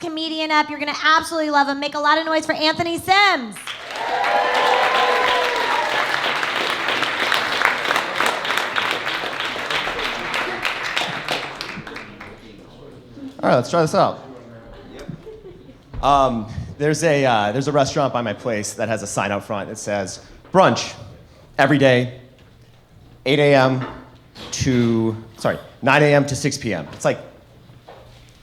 comedian up. You're gonna absolutely love him. Make a lot of noise for Anthony Sims. All right, let's try this out. There's a restaurant by my place that has a sign out front that says, brunch, every day, 9 a.m. to 6 p.m. It's like,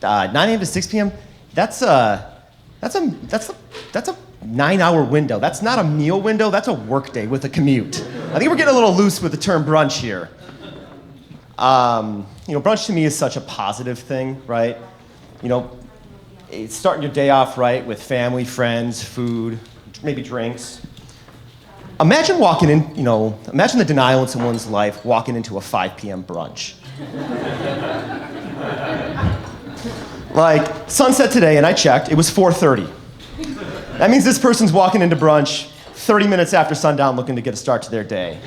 9 a.m. to 6 p.m., that's a 9-hour window. That's not a meal window, that's a work day with a commute. I think we're getting a little loose with the term brunch here. Brunch to me is such a positive thing, right? It's starting your day off right with family, friends, food, maybe drinks. Imagine imagine the denial in someone's life walking into a 5 p.m. brunch. Like, sunset today, and I checked, it was 4:30. That means this person's walking into brunch 30 minutes after sundown looking to get a start to their day.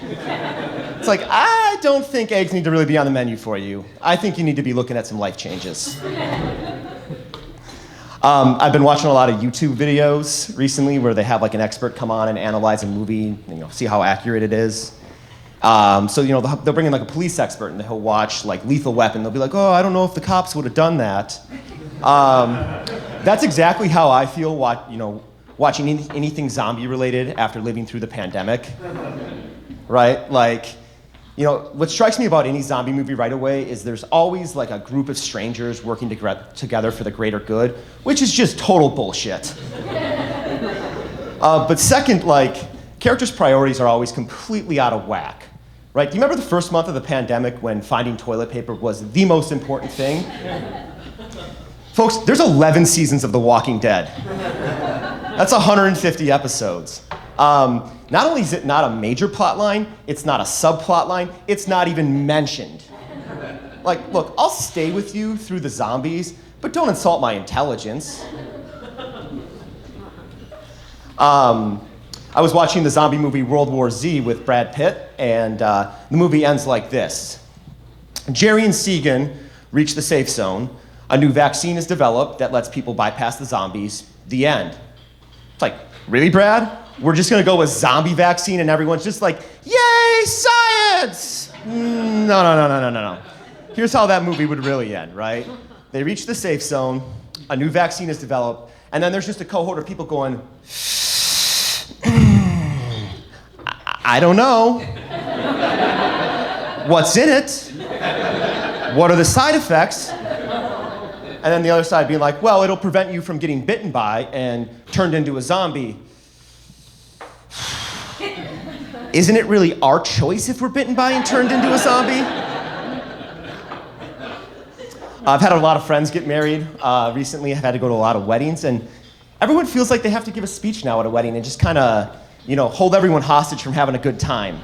It's like, I don't think eggs need to really be on the menu for you. I think you need to be looking at some life changes. I've been watching a lot of YouTube videos recently where they have like an expert come on and analyze a movie, see how accurate it is. They'll bring in like a police expert and he'll watch like Lethal Weapon. They'll be like, oh, I don't know if the cops would have done that. That's exactly how I feel watching anything zombie related after living through the pandemic, right? Like, what strikes me about any zombie movie right away is there's always like a group of strangers working together for the greater good, which is just total bullshit. But second, characters' priorities are always completely out of whack, right? Do you remember the first month of the pandemic when finding toilet paper was the most important thing? Folks, there's 11 seasons of The Walking Dead. That's 150 episodes. Not only is it not a major plot line, it's not a subplot line, it's not even mentioned. Look, I'll stay with you through the zombies, but don't insult my intelligence. I was watching the zombie movie World War Z with Brad Pitt, and the movie ends like this. Jerry and Segan reach the safe zone. A new vaccine is developed that lets people bypass the zombies. The end. It's like, really, Brad? We're just gonna go with zombie vaccine and everyone's just like, yay, science! No. Here's how that movie would really end, right? They reach the safe zone, a new vaccine is developed, and then there's just a cohort of people going, I don't know. What's in it? What are the side effects? And then the other side being like, well, it'll prevent you from getting bitten by and turned into a zombie. Isn't it really our choice if we're bitten by and turned into a zombie? I've had a lot of friends get married recently. I've had to go to a lot of weddings, and everyone feels like they have to give a speech now at a wedding and just kind of, hold everyone hostage from having a good time.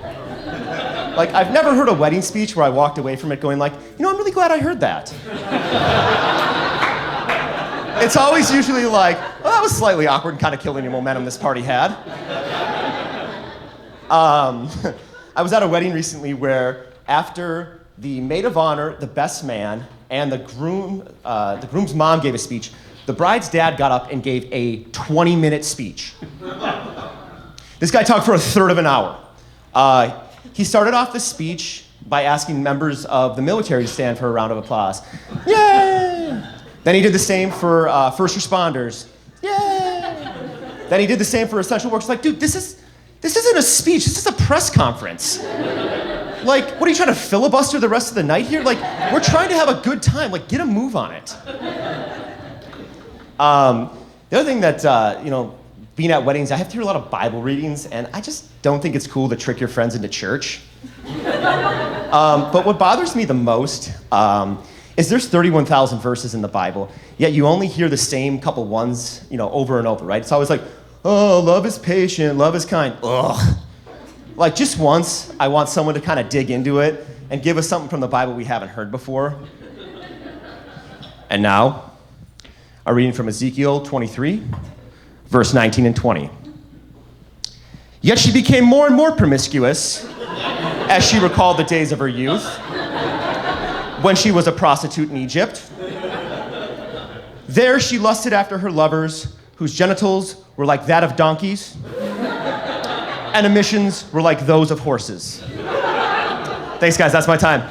I've never heard a wedding speech where I walked away from it going I'm really glad I heard that. It's always usually like, well, that was slightly awkward and kind of killed any momentum this party had. I was at a wedding recently where after the maid of honor, the best man, and the groom's mom gave a speech, the bride's dad got up and gave a 20-minute speech. This guy talked for a third of an hour. He started off the speech by asking members of the military to stand for a round of applause. Yay! Then he did the same for first responders. Yay! Then he did the same for essential workers. Dude, this isn't a speech, this is a press conference. What are you trying to filibuster the rest of the night here? We're trying to have a good time. Get a move on it. The other thing that, being at weddings, I have to hear a lot of Bible readings, and I just don't think it's cool to trick your friends into church. But what bothers me the most is there's 31,000 verses in the Bible, yet you only hear the same couple ones, over and over, right? It's always oh, love is patient, love is kind. Ugh. Just once, I want someone to kind of dig into it and give us something from the Bible we haven't heard before. And now, a reading from Ezekiel 23, verse 19 and 20. Yet she became more and more promiscuous as she recalled the days of her youth, when she was a prostitute in Egypt. There she lusted after her lovers, whose genitals were like that of donkeys, and emissions were like those of horses. Thanks, guys. That's my time.